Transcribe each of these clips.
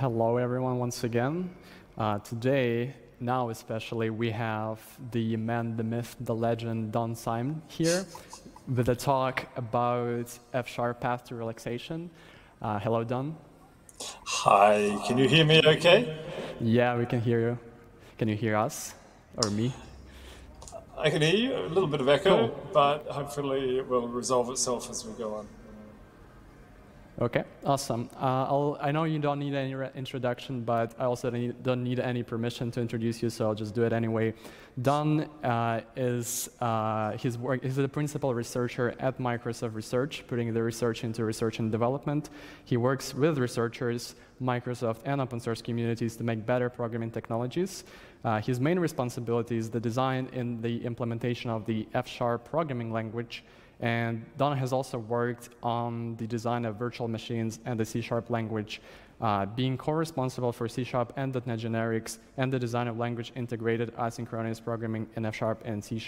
Hello, everyone, once again. Today, now especially, we have the man, the myth, the legend, Don Syme here with a talk about F# path to relaxation. Hello, Don. Hi, can you hear me okay? Yeah, we can hear you. Can you hear us or me? I can hear you, a little bit of echo, Cool. but hopefully it will resolve itself as we go on. Okay, awesome. I know you don't need any introduction, but I also don't need any permission to introduce you, so I'll just do it anyway. Don he's the principal researcher at Microsoft Research, putting the research into research and development. He works with researchers, Microsoft, and open source communities to make better programming technologies. His main responsibility is the design and the implementation of the F# programming language. And Don has also worked on the design of virtual machines and the C# language, being co-responsible for C# and .NET generics and the design of language-integrated asynchronous programming in F# and C#.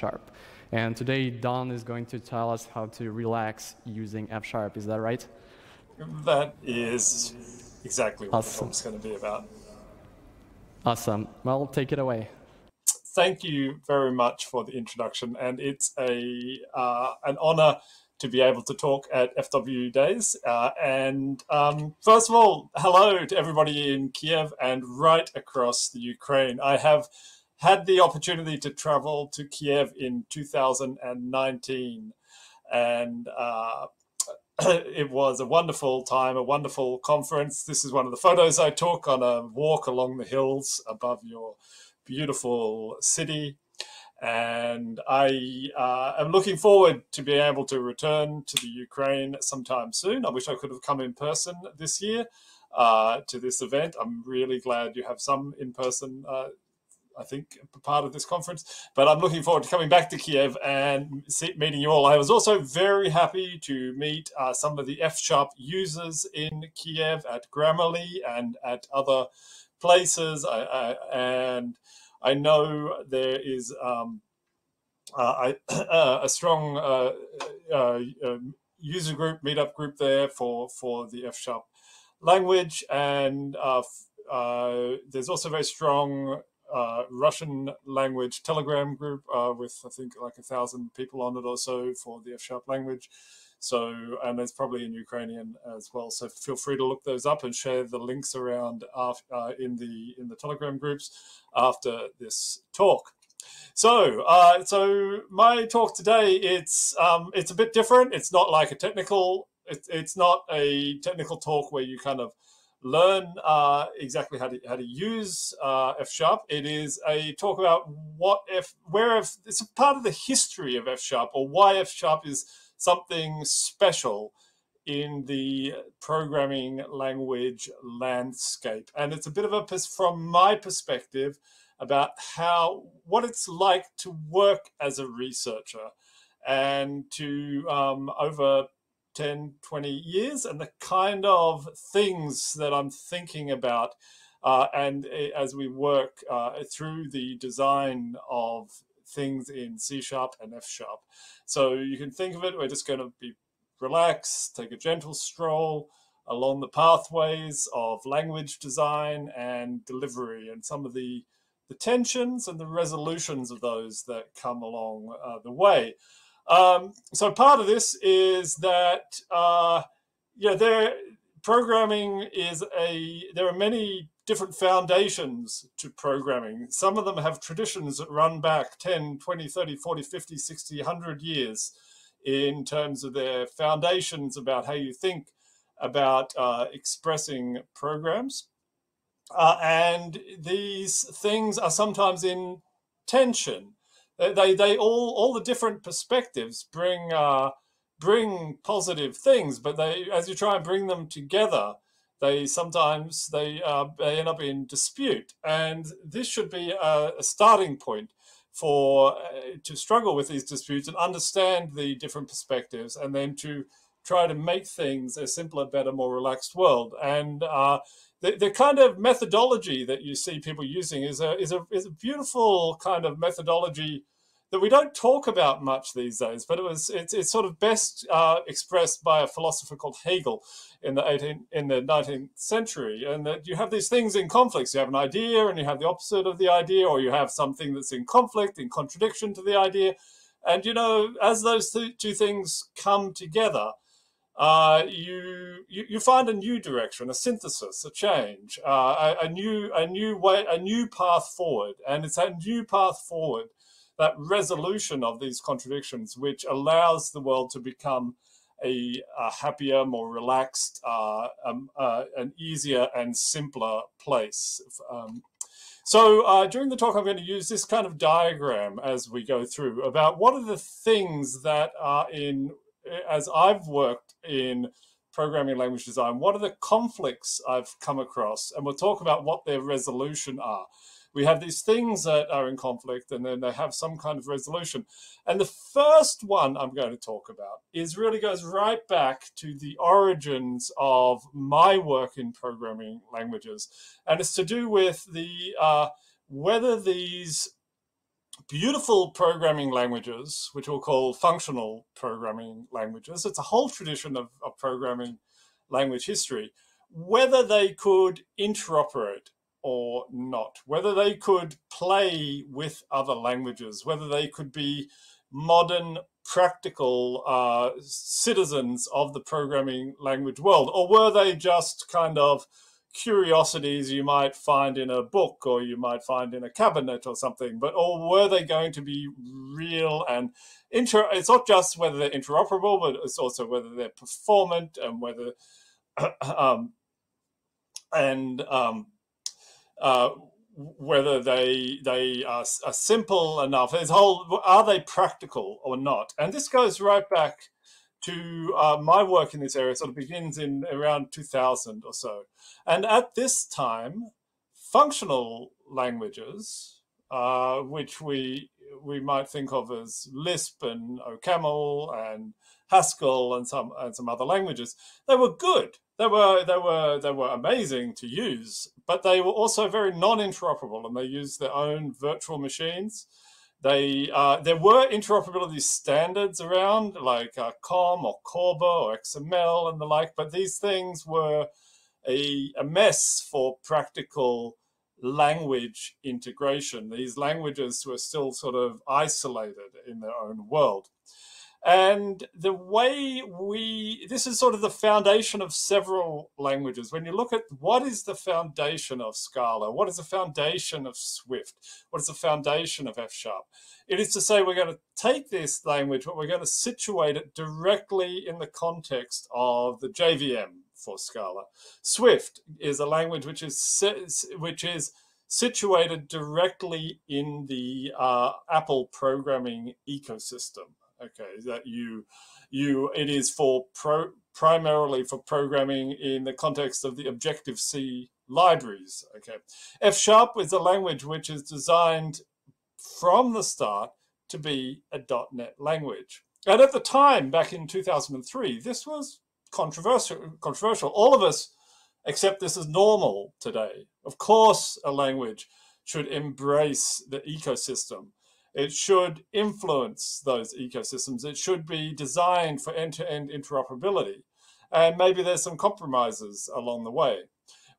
And today, Don is going to tell us how to relax using F#. Is that right? That is exactly what Awesome. the talk's going to be about. Awesome. Well, take it away. Thank you very much for the introduction, and it's an honor to be able to talk at Fwdays. First of all, hello to everybody in Kiev and right across the Ukraine. I have had the opportunity to travel to Kiev in 2019, and it was a wonderful time, a wonderful conference. This is one of the photos I took on a walk along the hills above your beautiful city, and I am looking forward to being able to return to the Ukraine sometime soon. I wish I could have come in person this year to this event. I'm really glad you have some in person, I think, part of this conference, but I'm looking forward to coming back to Kiev and meeting you all. I was also very happy to meet some of the F# users in Kiev at Grammarly and at other places, and I know there is a strong user group, meetup group there for the F# language, and there's also a very strong Russian language Telegram group with, I think, like 1,000 people on it or so for the F# language. So, and there's probably in Ukrainian as well. So feel free to look those up and share the links around in the Telegram groups after this talk. So, so my talk today, it's a bit different. It's not like a technical. It's not a technical talk where you kind of learn exactly how to use F#. It is a talk about it's a part of the history of F# or why F# is something special in the programming language landscape. And it's a bit of a, from my perspective, about what it's like to work as a researcher and to over 10, 20 years, and the kind of things that I'm thinking about and as we work through the design of things in C# and F#. So you can think of it, we're just going to be relaxed, take a gentle stroll along the pathways of language design and delivery and some of the tensions and the resolutions of those that come along the way. So part of this is that programming is there are many different foundations to programming. Some of them have traditions that run back 10, 20, 30, 40, 50, 60, 100 years in terms of their foundations about how you think about expressing programs. And these things are sometimes in tension. They all the different perspectives bring positive things, but as you try and bring them together, sometimes they end up in dispute. And this should be a starting point to struggle with these disputes and understand the different perspectives, and then to try to make things a simpler, better, more relaxed world. And the kind of methodology that you see people using is a beautiful kind of methodology that we don't talk about much these days, but it's sort of best expressed by a philosopher called Hegel in the 19th century, and that you have these things in conflicts. You have an idea and you have the opposite of the idea, or you have something that's in conflict, in contradiction to the idea. And, you know, as those two things come together, you find a new direction, a synthesis, a change, a new way, a new path forward. And it's that new path forward, that resolution of these contradictions, which allows the world to become a happier, more relaxed, an easier and simpler place. So during the talk, I'm going to use this kind of diagram as we go through about what are the things that are in, as I've worked in programming language design, what are the conflicts I've come across? And we'll talk about what their resolution are. We have these things that are in conflict, and then they have some kind of resolution. And the first one I'm going to talk about really goes right back to the origins of my work in programming languages. And it's to do with the whether these beautiful programming languages, which we'll call functional programming languages, it's a whole tradition of programming language history, whether they could interoperate or not, whether they could play with other languages, whether they could be modern, practical citizens of the programming language world, or were they just kind of curiosities you might find in a book or you might find in a cabinet or something, or were they going to be real and it's not just whether they're interoperable, but it's also whether they're performant and whether whether they are simple enough. There's are they practical or not? And this goes right back to my work in this area. Sort of begins in around 2000 or so. And at this time, functional languages, which we might think of as Lisp and OCaml and Haskell and some other languages, they were good. They were amazing to use, but they were also very non-interoperable, and they used their own virtual machines. There were interoperability standards around, like COM or CORBA or XML and the like, but these things were a mess for practical language integration. These languages were still sort of isolated in their own world. And the way this is sort of the foundation of several languages. When you look at what is the foundation of Scala, what is the foundation of Swift, what is the foundation of F#, it is to say we're going to take this language, but we're going to situate it directly in the context of the JVM for Scala. Swift is a language which is situated directly in the Apple programming ecosystem. Okay, that it is for primarily for programming in the context of the Objective-C libraries. Okay, F# is a language which is designed from the start to be a .NET language. And at the time, back in 2003, this was controversial. All of us accept this as normal today. Of course, a language should embrace the ecosystem. It should influence those ecosystems. It should be designed for end-to-end interoperability. And maybe there's some compromises along the way.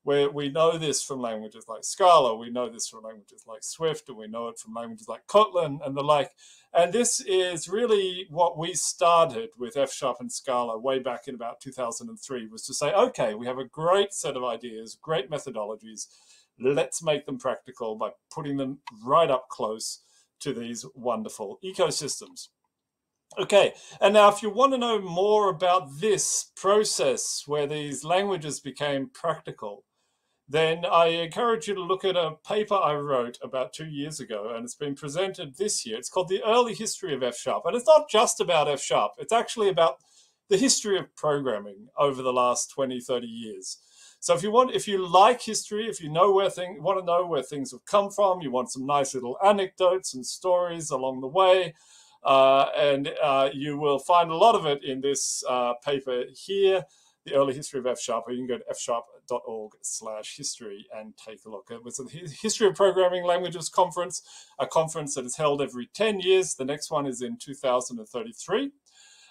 Where we know this from languages like Scala, we know this from languages like Swift, and we know it from languages like Kotlin and the like. And this is really what we started with F# and Scala way back in about 2003, was to say, okay, we have a great set of ideas, great methodologies. Let's make them practical by putting them right up close to these wonderful ecosystems. Okay, and now if you want to know more about this process where these languages became practical, then I encourage you to look at a paper I wrote about 2 years ago, and it's been presented this year. It's called The Early History of F#, and it's not just about F#, it's actually about the history of programming over the last 20, 30 years. So if you like history, if you want to know where things have come from, you want some nice little anecdotes and stories along the way, and you will find a lot of it in this paper here, The Early History of F#, or you can go to scala.org/history and take a look. It was a History of Programming Languages conference, a conference that is held every 10 years. The next one is in 2033.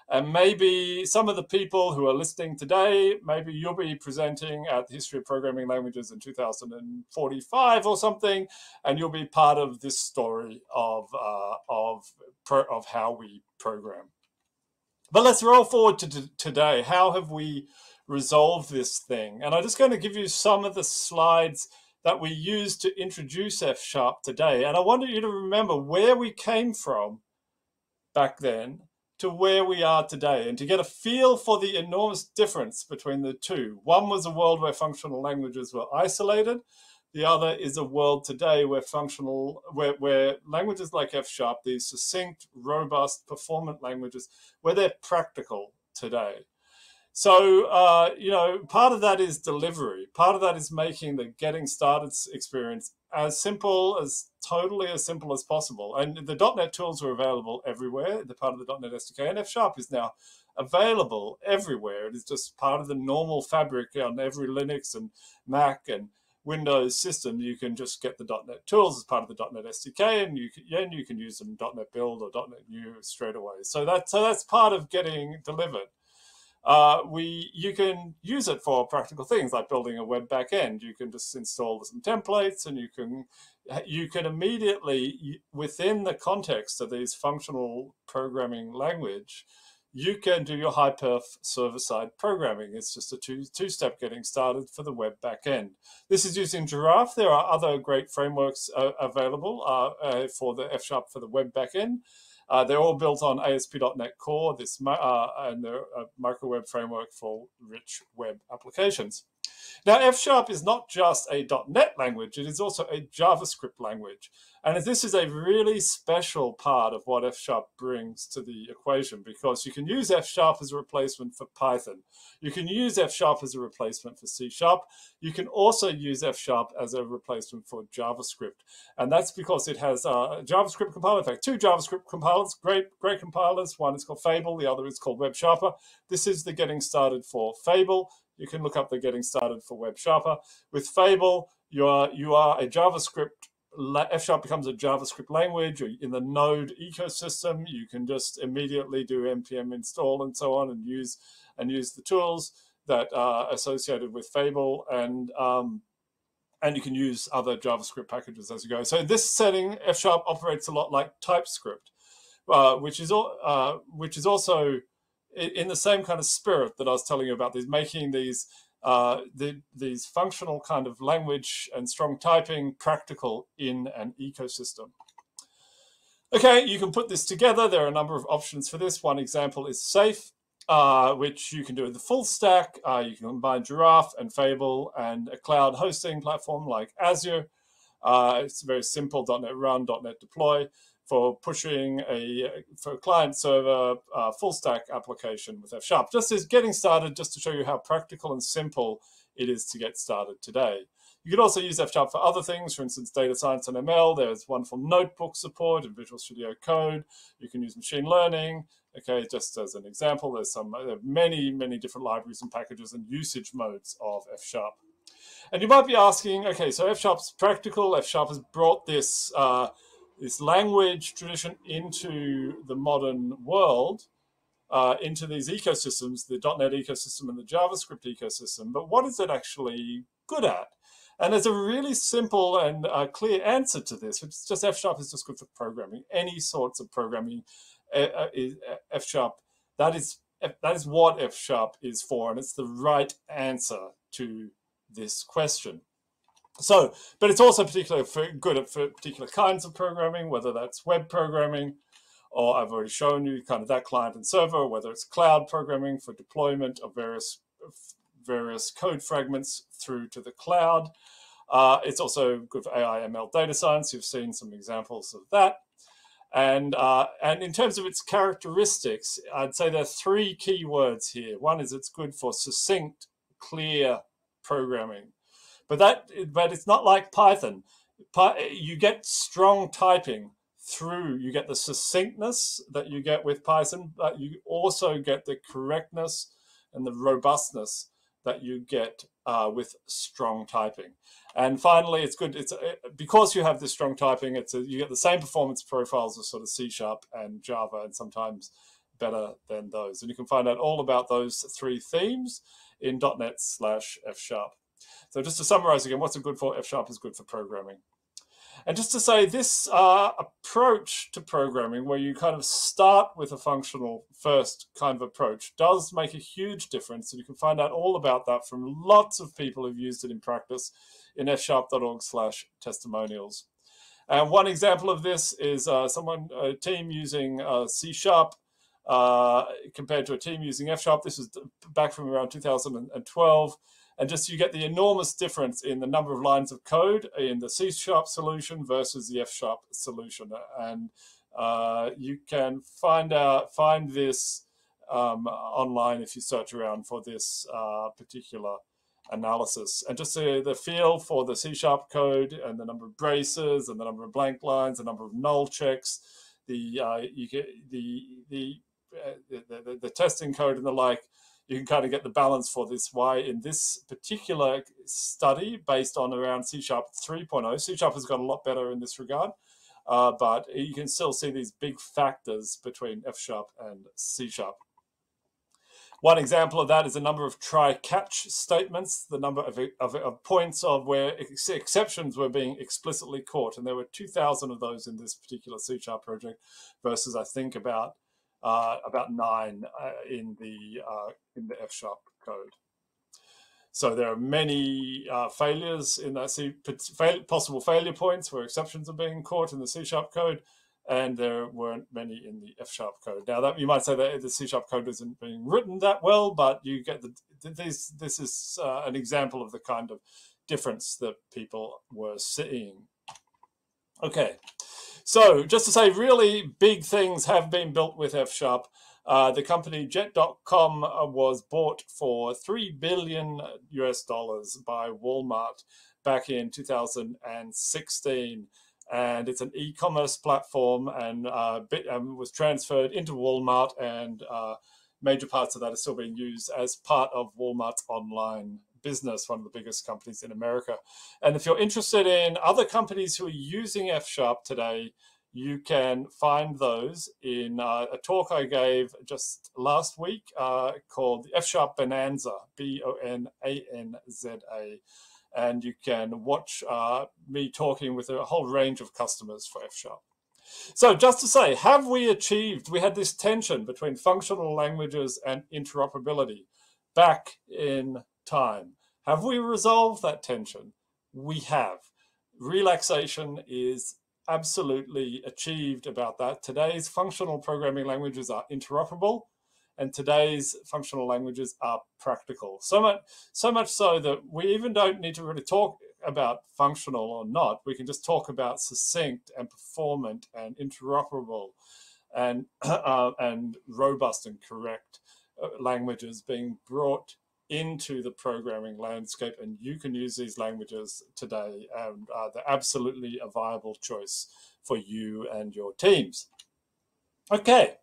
And maybe some of the people who are listening today, maybe you'll be presenting at the History of Programming Languages in 2045 or something, and you'll be part of this story of how we program. But let's roll forward to today. How have we resolved this thing? And I'm just going to give you some of the slides that we used to introduce F# today. And I want you to remember where we came from back then to where we are today, and to get a feel for the enormous difference between the two. One was a world where functional languages were isolated. The other is a world today where where languages like F#, these succinct, robust, performant languages, where they're practical today. So, you know, part of that is delivery. Part of that is making the getting started experience as simple as, totally as simple as possible. And the .NET tools are available everywhere. The part of the .NET SDK, and F# is now available everywhere. It is just part of the normal fabric on every Linux and Mac and Windows system. You can just get the .NET tools as part of the .NET SDK, and you can use them in .NET Build or .NET New straight away. So that's part of getting delivered. You can use it for practical things like building a web backend. You can just install some templates, and you can immediately, within the context of these functional programming language, you can do your high-perf server-side programming. It's just a two-step getting started for the web backend. This is using Giraffe. There are other great frameworks available for the F# for the web backend. They're all built on ASP.NET Core, and they're a microweb framework for rich web applications. Now, F# is not just a .NET language, it is also a JavaScript language. And this is a really special part of what F# brings to the equation, because you can use F# as a replacement for Python. You can use F# as a replacement for C#. You can also use F# as a replacement for JavaScript. And that's because it has a JavaScript compiler. In fact, two JavaScript compilers, great compilers. One is called Fable, the other is called Web Sharper. This is the getting started for Fable. You can look up the getting started for Web Sharper. With Fable, you are a JavaScript. F# becomes a JavaScript language. In the Node ecosystem, you can just immediately do npm install and so on, and use the tools that are associated with Fable, and you can use other JavaScript packages as you go. So in this setting, F# operates a lot like TypeScript, which is also in the same kind of spirit that I was telling you about, making these functional kind of language and strong typing practical in an ecosystem. Okay, you can put this together. There are a number of options for this. One example is Safe, which you can do with the full stack. You can combine Giraffe and Fable and a cloud hosting platform like Azure. It's very simple, .NET Run, .NET Deploy, for pushing for a client-server full stack application with F#. Just as getting started, just to show you how practical and simple it is to get started today. You could also use F# for other things, for instance, data science and ML. There's wonderful notebook support in Visual Studio Code. You can use machine learning. Okay, just as an example, there are many different libraries and packages and usage modes of F#. And you might be asking, okay, so F#'s practical. F# has brought this language tradition into the modern world, into these ecosystems, the .NET ecosystem and the JavaScript ecosystem. But what is it actually good at? And there's a really simple and clear answer to this, which is just F# is just good for programming, any sorts of programming. F#, that is what F# is for, and it's the right answer to this question. So, but it's also particularly good for particular kinds of programming, whether that's web programming, or I've already shown you kind of that client and server, whether it's cloud programming for deployment of various code fragments through to the cloud. It's also good for AI, ML, data science. You've seen some examples of that. And in terms of its characteristics, I'd say there are three key words here. One is it's good for succinct, clear programming. But it's not like Python. You get strong typing through, you get the succinctness that you get with Python, but you also get the correctness and the robustness that you get with strong typing. And finally, it's good. It's because you have this strong typing. You get the same performance profiles as sort of C# and Java, and sometimes better than those. And you can find out all about those 3 themes in .NET/F#. So just to summarize again, what's it good for? F# is good for programming. And just to say, this approach to programming, where you kind of start with a functional first kind of approach, does make a huge difference. And you can find out all about that from lots of people who've used it in practice in fsharp.org/testimonials. And one example of this is a team using C# compared to a team using F#. This was back from around 2012. And just you get the enormous difference in the number of lines of code in the C# solution versus the F# solution. And you can find this online if you search around for this particular analysis. And just the feel for the C# code and the number of braces and the number of blank lines, the number of null checks, the testing code and the like. You can kind of get the balance for this. Why in this particular study, based on around C# 3.0, C# has got a lot better in this regard, but you can still see these big factors between F# and C#. One example of that is the number of try-catch statements, the number of points of where exceptions were being explicitly caught, and there were 2,000 of those in this particular C# project, versus I think about 9 in the F# code. So there are many failures in that possible failure points where exceptions are being caught in the C# code, and there weren't many in the F# code. Now that you might say that the C# code isn't being written that well, but you get this is an example of the kind of difference that people were seeing. Okay. So just to say, really big things have been built with F#. The company Jet.com was bought for $3 billion by Walmart back in 2016. And it's an e-commerce platform, and was transferred into Walmart, and major parts of that are still being used as part of Walmart's online business, one of the biggest companies in America. And if you're interested in other companies who are using F# today, you can find those in a talk I gave just last week called the F# Bonanza, BONANZA. And you can watch me talking with a whole range of customers for F#. So just to say, have we achieved, we had this tension between functional languages and interoperability back in time. Have we resolved that tension? We have. Relaxation is absolutely achieved about that. Today's functional programming languages are interoperable, and today's functional languages are practical. So much so that we even don't need to really talk about functional or not. We can just talk about succinct and performant and interoperable and robust and correct languages being brought into the programming landscape, and you can use these languages today, and they're absolutely a viable choice for you and your teams. Okay,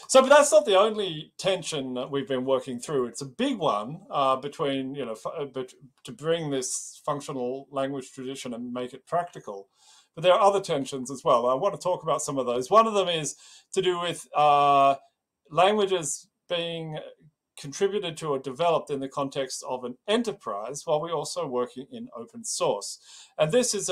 so but that's not the only tension that we've been working through. It's a big one between, to bring this functional language tradition and make it practical. But there are other tensions as well. I want to talk about some of those. One of them is to do with languages being contributed to or developed in the context of an enterprise, while we're also working in open source. And this is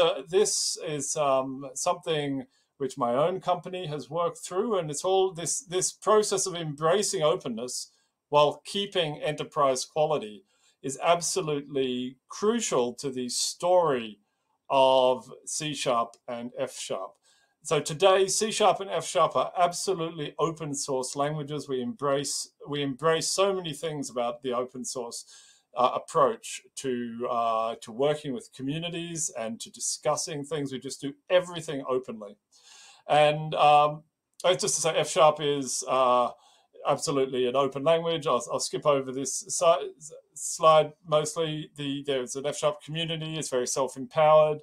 something which my own company has worked through, and it's all this process of embracing openness while keeping enterprise quality is absolutely crucial to the story of C# and F#. So today, C# and F# are absolutely open source languages. We embrace so many things about the open source approach to working with communities and to discussing things. We just do everything openly. And just to say, F# is absolutely an open language. I'll skip over this slide mostly. There's an F# community. It's very self-empowered.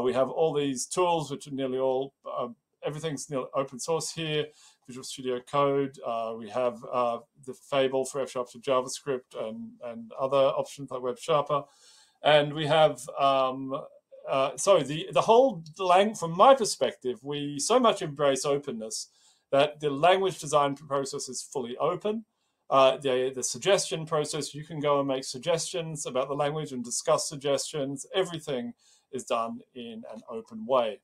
We have all these tools, which are nearly all, everything's nearly open source here. Visual Studio Code. We have the Fable for F# to JavaScript and other options like Web Sharper. And we have, so the whole language, from my perspective, we so much embrace openness that the language design process is fully open. The suggestion process, you can go and make suggestions about the language and discuss suggestions. Everything is done in an open way.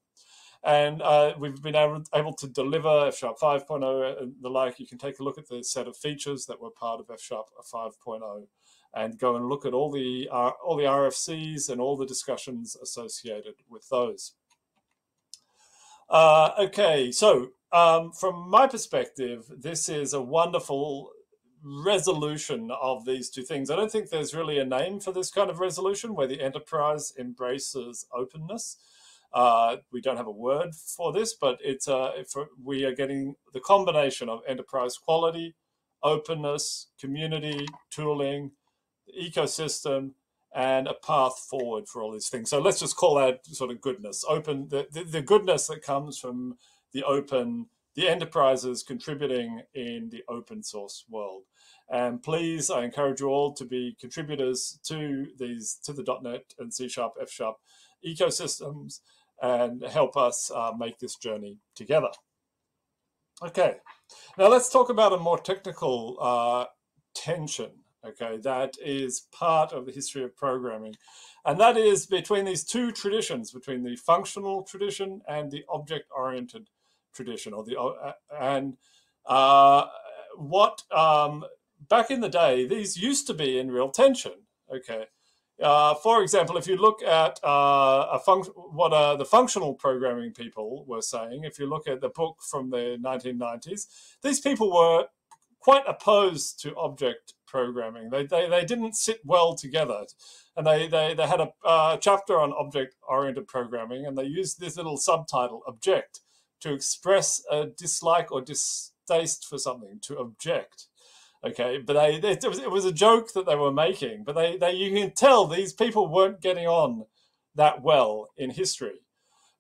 And we've been able to deliver F# 5.0 and the like. You can take a look at the set of features that were part of F# 5.0 and go and look at all the RFCs and all the discussions associated with those. Okay, so from my perspective, this is a wonderful resolution of these two things. I don't think there's really a name for this kind of resolution where the enterprise embraces openness. We don't have a word for this, but it's we are getting the combination of enterprise quality, openness, community, tooling, ecosystem, and a path forward for all these things. So let's just call that sort of goodness. Open, the goodness that comes from the open, the enterprises contributing in the open source world. And please, I encourage you all to be contributors to the .NET and C# F# ecosystems and help us make this journey together. Okay, now let's talk about a more technical tension. Okay, that is part of the history of programming, and that is between these two traditions, between the functional tradition and the object-oriented tradition, or back in the day, these used to be in real tension. Okay, for example, if you look at what the functional programming people were saying, if you look at the book from the 1990s, these people were quite opposed to object programming. They didn't sit well together, and they had a chapter on object-oriented programming, and they used this little subtitle, object, to express a dislike or distaste for something, to object. Okay, but it was a joke that they were making, but you can tell these people weren't getting on that well in history.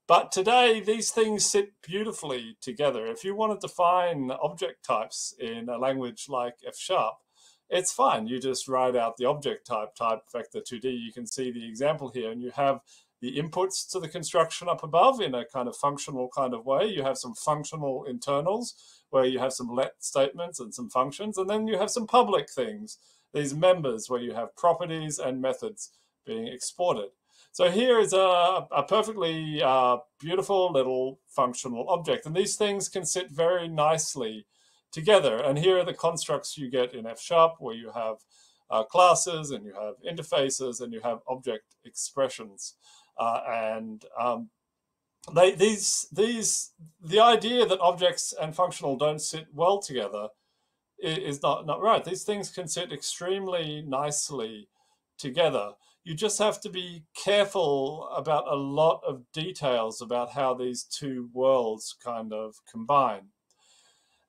But today, these things sit beautifully together. If you want to define object types in a language like F#, it's fine. You just write out the object type vector 2D. You can see the example here, and you have the inputs to the construction up above in a kind of functional kind of way. You have some functional internals where you have some let statements and some functions, and then you have some public things, these members where you have properties and methods being exported. So here is a perfectly beautiful little functional object, and these things can sit very nicely together. And here are the constructs you get in F#, where you have classes, and you have interfaces, and you have object expressions. The idea that objects and functional don't sit well together is not right. These things can sit extremely nicely together. You just have to be careful about a lot of details about how these two worlds kind of combine.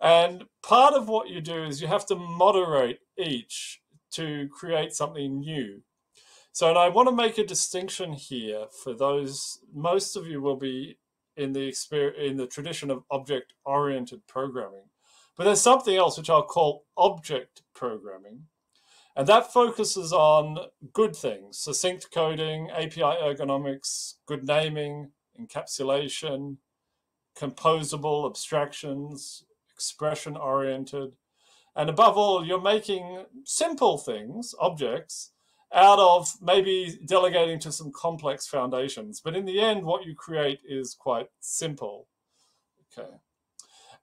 And part of what you do is you have to moderate each to create something new. So, and I want to make a distinction here for those, most of you will be in the tradition of object-oriented programming. But there's something else which I'll call object programming. And that focuses on good things, succinct coding, API ergonomics, good naming, encapsulation, composable abstractions, expression-oriented. And above all, you're making simple things, objects, out of maybe delegating to some complex foundations. But in the end, what you create is quite simple. Okay.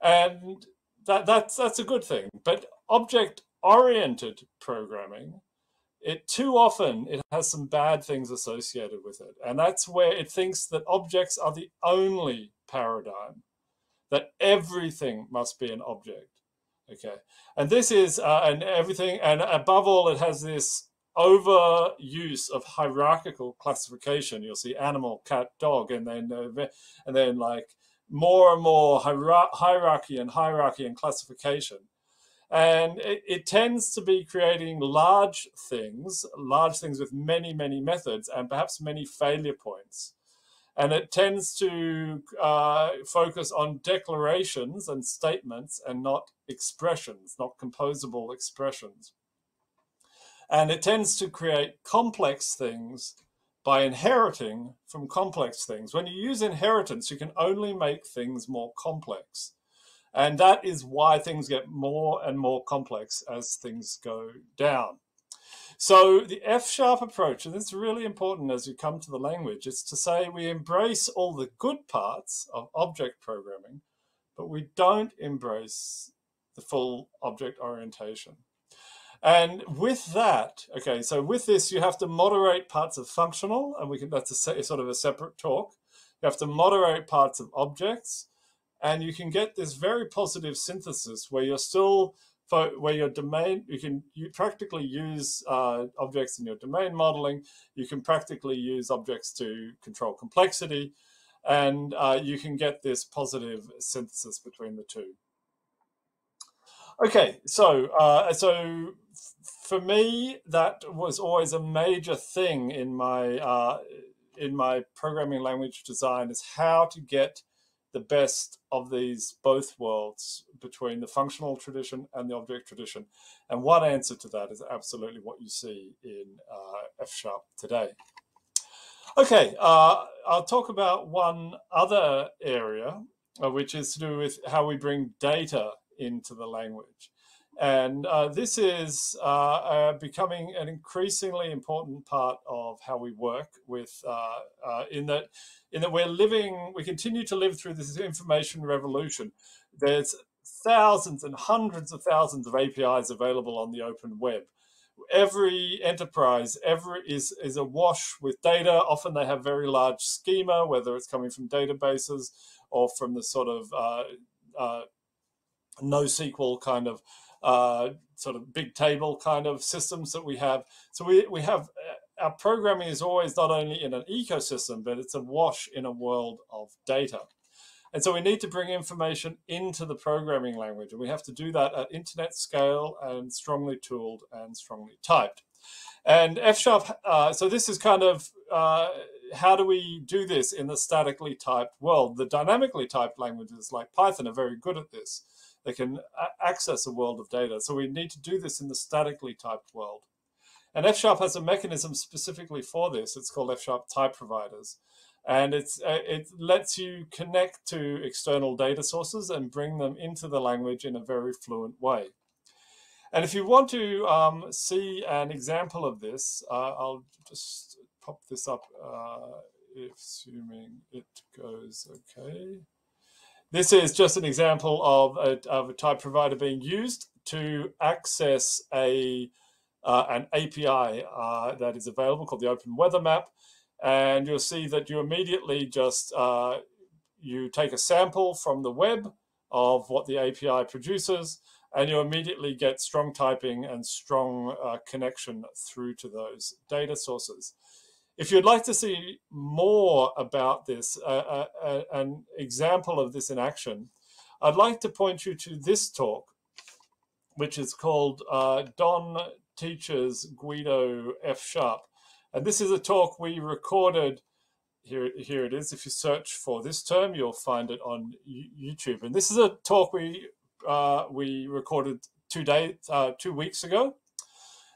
And that's a good thing. But object-oriented programming, too often it has some bad things associated with it. And that's where it thinks that objects are the only paradigm, that everything must be an object. Okay. And this is, and everything, and above all, it has this overuse of hierarchical classification. You'll see animal, cat, dog, and then like more and more hierarchy and classification. And it tends to be creating large things with many, many methods and perhaps many failure points. And it tends to focus on declarations and statements and not expressions, not composable expressions. And it tends to create complex things by inheriting from complex things. When you use inheritance, you can only make things more complex. And that is why things get more and more complex as things go down. So the F# approach, and it's really important as you come to the language, is to say we embrace all the good parts of object programming, but we don't embrace the full object orientation. And with that, okay, so with this, you have to moderate parts of functional, and that's sort of a separate talk. You have to moderate parts of objects, and you can get this very positive synthesis where you're still, where your domain, you practically use objects in your domain modeling. You can practically use objects to control complexity, and you can get this positive synthesis between the two. Okay, so for me, that was always a major thing in my programming language design, is how to get the best of these both worlds between the functional tradition and the object tradition. And one answer to that is absolutely what you see in F# today. Okay, I'll talk about one other area, which is to do with how we bring data into the language. And this is becoming an increasingly important part of how we work with, in that we continue to live through this information revolution. There's thousands and hundreds of thousands of APIs available on the open web. Every enterprise is awash with data. Often they have very large schema, whether it's coming from databases or from the sort of NoSQL kind of sort of big table kind of systems that we have. So we have, our programming is always not only in an ecosystem, but it's awash in a world of data. And so we need to bring information into the programming language, and we have to do that at internet scale and strongly tooled and strongly typed. And F#, so this is kind of, how do we do this in the statically typed world? The dynamically typed languages like Python are very good at this. They can access a world of data. So we need to do this in the statically typed world. And F# has a mechanism specifically for this. It's called F# type providers. And it lets you connect to external data sources and bring them into the language in a very fluent way. And if you want to see an example of this, I'll just pop this up, assuming it goes okay. This is just an example of a type provider being used to access an API that is available called the Open Weather Map. And you'll see that you immediately just, you take a sample from the web of what the API produces, and you immediately get strong typing and strong connection through to those data sources. If you'd like to see more about this, an example of this in action, I'd like to point you to this talk, which is called Don Teaches Guido F#. And this is a talk we recorded. Here it is. If you search for this term, you'll find it on YouTube. And this is a talk we recorded 2 weeks ago.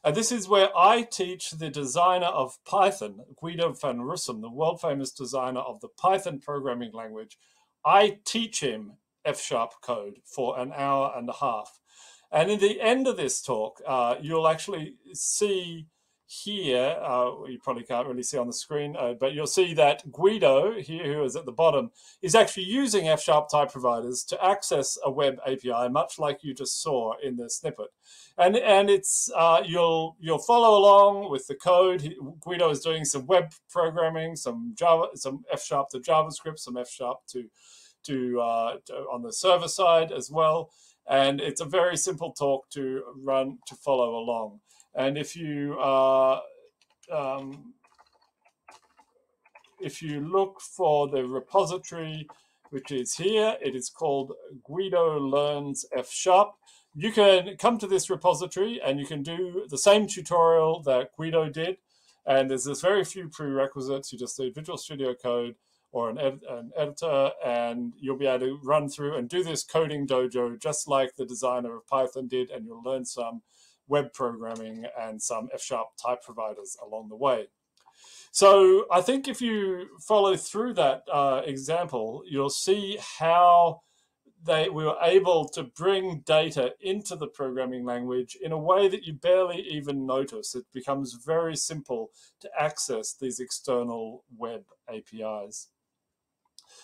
And this is where I teach the designer of Python, Guido van Rossum, the world-famous designer of the Python programming language. I teach him F# code for an hour and a half. And in the end of this talk, you'll actually see here, you probably can't really see on the screen, but you'll see that Guido, here, who is at the bottom, is actually using F# type providers to access a web API, much like you just saw in the snippet. And it's you'll follow along with the code. Guido is doing some web programming, some F# to JavaScript, some F# to on the server side as well. And it's a very simple talk to follow along. And if you look for the repository, which is here, it is called Guido Learns F#. You can come to this repository and you can do the same tutorial that Guido did. And there's very few prerequisites. You just need Visual Studio Code or an editor, and you'll be able to run through and do this coding dojo just like the designer of Python did, and you'll learn some web programming and some F# type providers along the way. So I think if you follow through that example, you'll see how we were able to bring data into the programming language in a way that you barely even notice. It becomes very simple to access these external web APIs.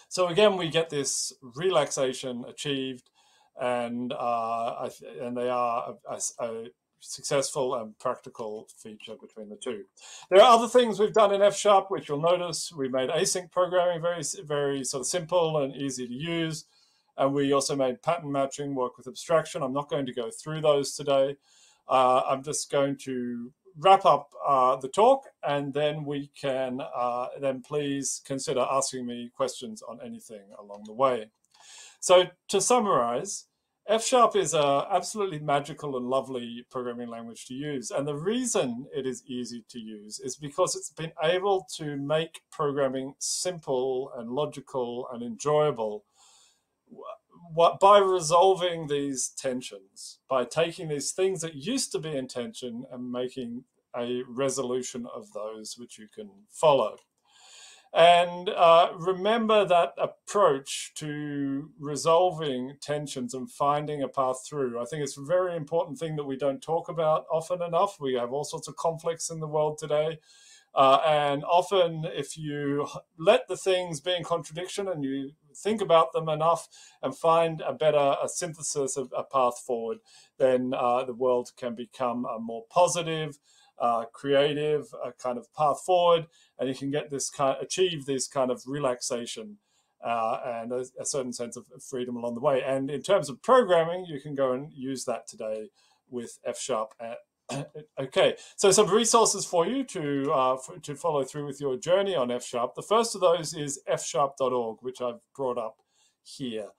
So again, we get this relaxation achieved, and they are a successful and practical feature between the two. There are other things we've done in F# which you'll notice. We made async programming very sort of simple and easy to use. And we also made pattern matching work with abstraction. I'm not going to go through those today. I'm just going to wrap up the talk, and then we can then please consider asking me questions on anything along the way. So to summarize, F# is an absolutely magical and lovely programming language to use. And the reason it is easy to use is because it's been able to make programming simple and logical and enjoyable by resolving these tensions, by taking these things that used to be in tension and making a resolution of those which you can follow. And remember that approach to resolving tensions and finding a path through. I think it's a very important thing that we don't talk about often enough. We have all sorts of conflicts in the world today. And often if you let the things be in contradiction and you think about them enough and find a synthesis of a path forward, then the world can become a more positive, creative kind of path forward, and you can get achieve this kind of relaxation and a certain sense of freedom along the way. And in terms of programming, you can go and use that today with F#. Okay, so some resources for you to follow through with your journey on F#. The first of those is fsharp.org, which I've brought up here.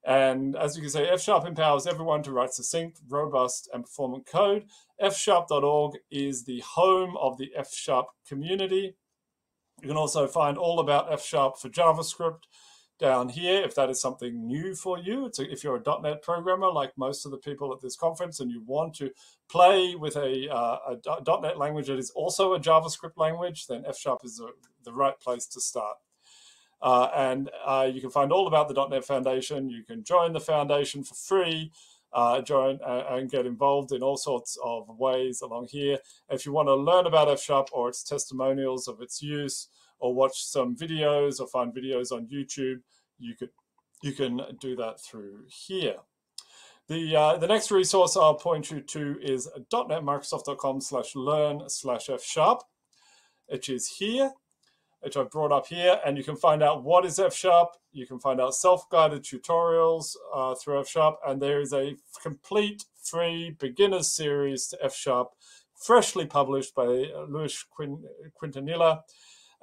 And as you can see, F# empowers everyone to write succinct, robust, and performant code. fsharp.org is the home of the F# community. You can also find all about F# for JavaScript down here, if that is something new for you. If you're a .NET programmer, like most of the people at this conference, and you want to play with a .NET language that is also a JavaScript language, then F# is the right place to start. And you can find all about the .NET Foundation. You can join the foundation for free, join and get involved in all sorts of ways along here. If you want to learn about F# or its testimonials of its use, or watch some videos or find videos on YouTube, you can do that through here. The next resource I'll point you to is .NETmicrosoft.com/learn/F#, which is here, which I've brought up here, and you can find out what is F#. You can find out self-guided tutorials through F#, and there is a complete free beginner's series to F#, freshly published by Luis Quintanilla.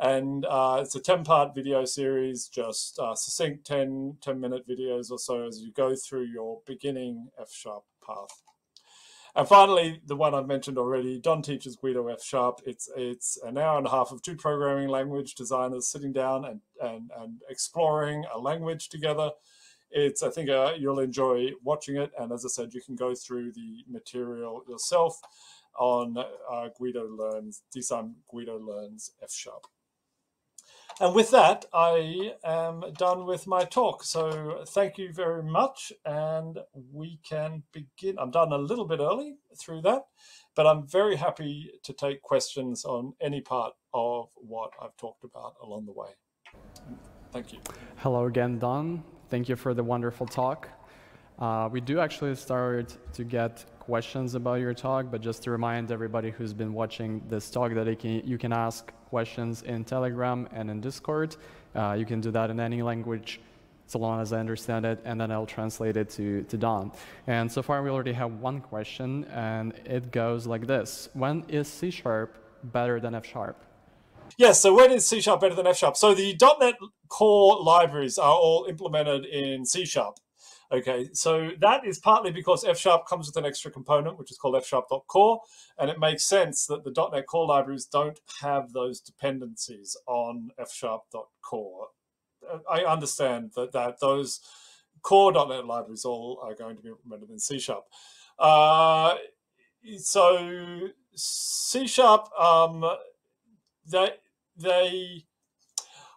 And it's a 10-part video series, just succinct 10-minute videos or so as you go through your beginning F# path. And finally, the one I've mentioned already, Don Teaches Guido F#. It's an hour and a half of two programming language designers sitting down and exploring a language together. I think you'll enjoy watching it. And as I said, you can go through the material yourself on Syme Guido Learns F#. And with that, I am done with my talk. So thank you very much, and we can begin. I'm done a little bit early through that, but I'm very happy to take questions on any part of what I've talked about along the way. Thank you. Hello again, Don. Thank you for the wonderful talk. We do actually start to get questions about your talk, but just to remind everybody who's been watching this talk that you can ask questions in Telegram and in Discord. You can do that in any language, so long as I understand it, and then I'll translate it to Don. And so far, we already have one question, and it goes like this. When is C# better than F#? Yes, so when is C# better than F#? So the .NET Core libraries are all implemented in C#. Okay, so that is partly because F# comes with an extra component, which is called fsharp.core, and it makes sense that the .NET Core libraries don't have those dependencies on fsharp.core. I understand that those core .NET libraries all are going to be implemented in C#. So C#,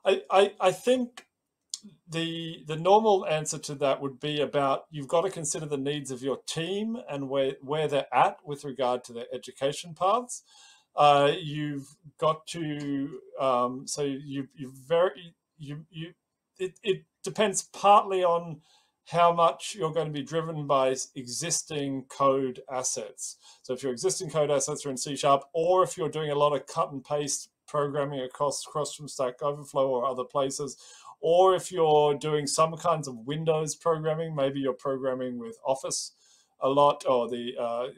I think the normal answer to that would be about, you've got to consider the needs of your team and where they're at with regard to their education paths. You've got to it depends partly on how much you're going to be driven by existing code assets. So if your existing code assets are in C#, or if you're doing a lot of cut and paste programming across from Stack Overflow or other places, or if you're doing some kinds of Windows programming, maybe you're programming with Office a lot, or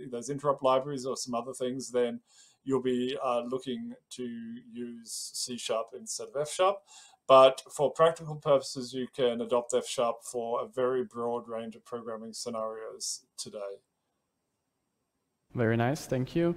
those interrupt libraries or some other things, then you'll be looking to use C# instead of F#. But for practical purposes, you can adopt F# for a very broad range of programming scenarios today. Very nice, thank you.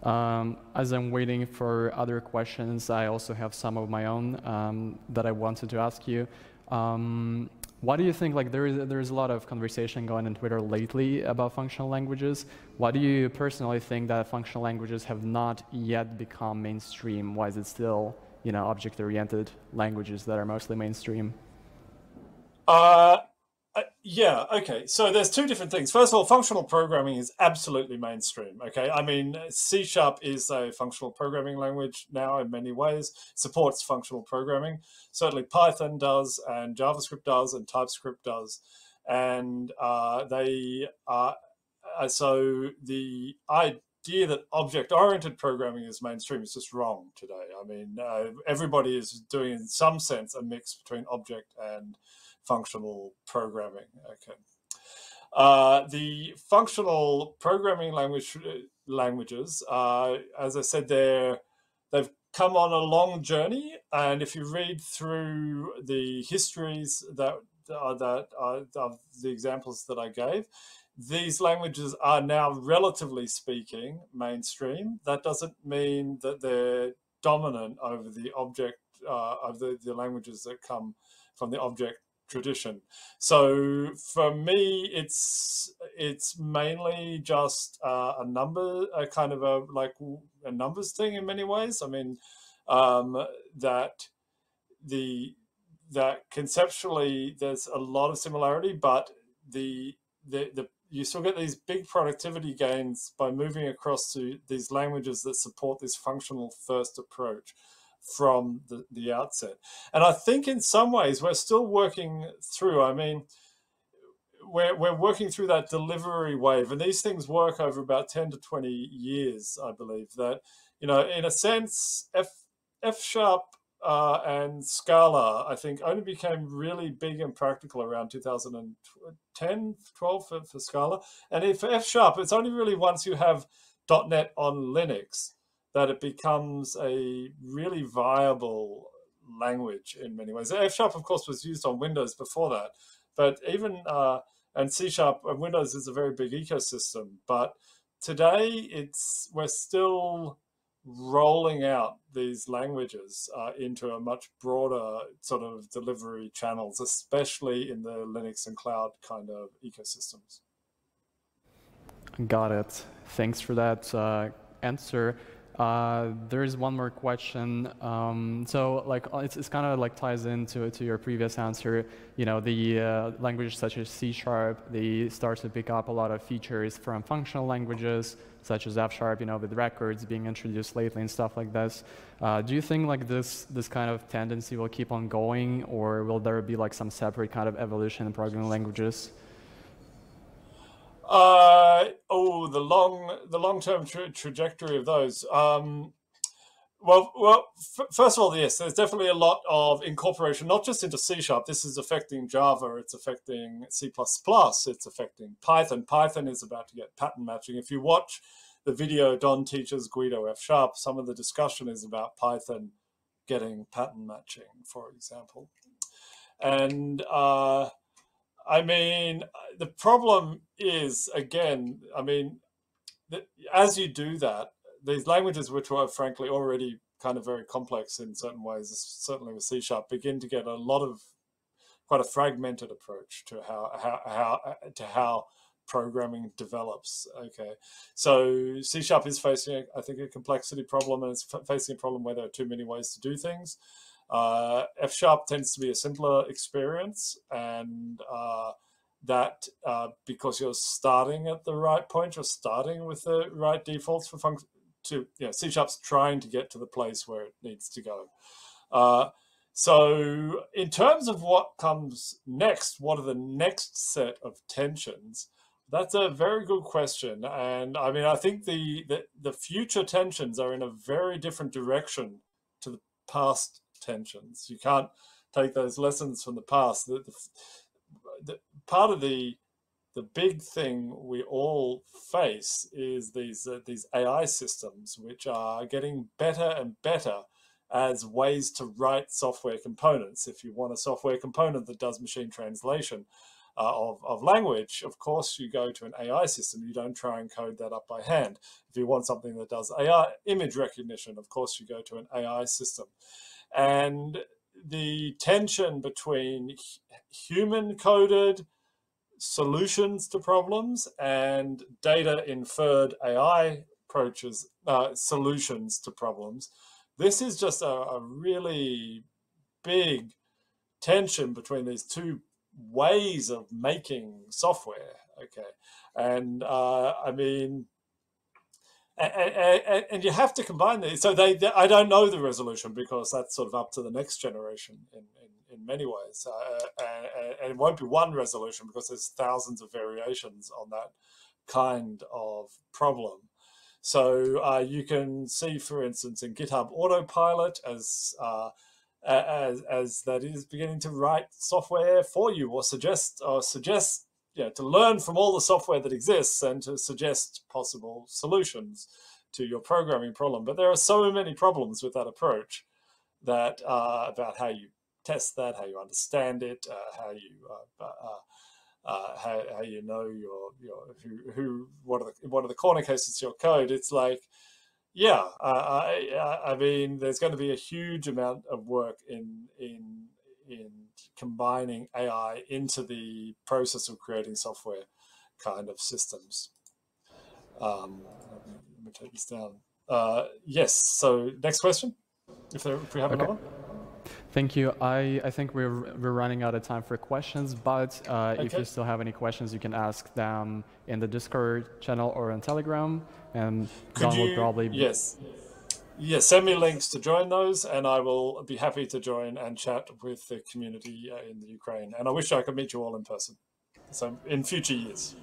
As I'm waiting for other questions, I also have some of my own that I wanted to ask you. Why do you think, like, there's a lot of conversation going on Twitter lately about functional languages? Why do you personally think that functional languages have not yet become mainstream? Why is it still, you know, object-oriented languages that are mostly mainstream? Yeah, okay. So there's two different things. First of all, functional programming is absolutely mainstream, okay? I mean, C# is a functional programming language now in many ways, supports functional programming. Certainly Python does, and JavaScript does, and TypeScript does. And so the idea that object-oriented programming is mainstream is just wrong today. I mean, everybody is doing, in some sense, a mix between object and functional programming. Okay. The functional programming languages, as I said, they've come on a long journey, and if you read through the histories of the examples that I gave, these languages are now, relatively speaking, mainstream. That doesn't mean that they're dominant over the object of the languages that come from the object tradition. So for me, it's mainly just a numbers thing in many ways. I mean, that conceptually there's a lot of similarity, but you still get these big productivity gains by moving across to these languages that support this functional first approach from the outset. And I think in some ways we're still working through, I mean, we're working through that delivery wave, and these things work over about 10 to 20 years, I believe. That, you know, in a sense, F# and Scala, I think, only became really big and practical around 2010, 12 for Scala. And for F#, it's only really once you have .NET on Linux that it becomes a really viable language in many ways. F#, of course, was used on Windows before that, but even and C# and Windows is a very big ecosystem. But today, we're still rolling out these languages into a much broader sort of delivery channels, especially in the Linux and cloud kind of ecosystems. Got it. Thanks for that answer. There's one more question. So, like, it's kind of like ties into your previous answer. You know, the languages such as C#, they start to pick up a lot of features from functional languages such as F#, you know, with records being introduced lately and stuff like this. Do you think like this kind of tendency will keep on going, or will there be like some separate kind of evolution in programming languages? The long-term trajectory of those. Well, first of all, yes, there's definitely a lot of incorporation, not just into C#. This is affecting Java. It's affecting C++. It's affecting Python. Python is about to get pattern matching. If you watch the video Don teaches Guido F#, some of the discussion is about Python getting pattern matching, for example. And I mean, the problem is, again, I mean, as you do that, these languages, which were frankly already kind of very complex in certain ways, certainly with C#, begin to get a lot of quite a fragmented approach to how programming develops. Okay, so C# is facing, I think, a complexity problem, and it's facing a problem where there are too many ways to do things. F# tends to be a simpler experience, and that because you're starting at the right point, you're starting with the right defaults for function. C#'s trying to get to the place where it needs to go. So in terms of what comes next, what are the next set of tensions? That's a very good question. And I mean, I think the future tensions are in a very different direction to the past tensions. You can't take those lessons from the past. The part of the big thing we all face is these AI systems, which are getting better and better as ways to write software components. If you want a software component that does machine translation of language, of course you go to an AI system. You don't try and code that up by hand. If you want something that does AI image recognition, of course you go to an AI system. And the tension between human-coded solutions to problems and data-inferred AI approaches, solutions to problems, this is just a really big tension between these two ways of making software. Okay, and I mean, and you have to combine these. So I don't know the resolution, because that's sort of up to the next generation in many ways, and it won't be one resolution because there's thousands of variations on that kind of problem. So you can see, for instance, in GitHub Autopilot as that is beginning to write software for you, or suggest, to learn from all the software that exists and to suggest possible solutions to your programming problem. But there are so many problems with that approach that about how you test that, how you understand it, how you know what are the corner cases to your code. It's like, yeah, I mean, there's going to be a huge amount of work in combining AI into the process of creating software kind of systems. Let me take this down. Yes. So next question, if we have another. Thank you. I think we're running out of time for questions, but if you still have any questions, you can ask them in the Discord channel or on Telegram, and Don will probably... Yes, send me links to join those, and I will be happy to join and chat with the community in the Ukraine. And I wish I could meet you all in person, so in future years.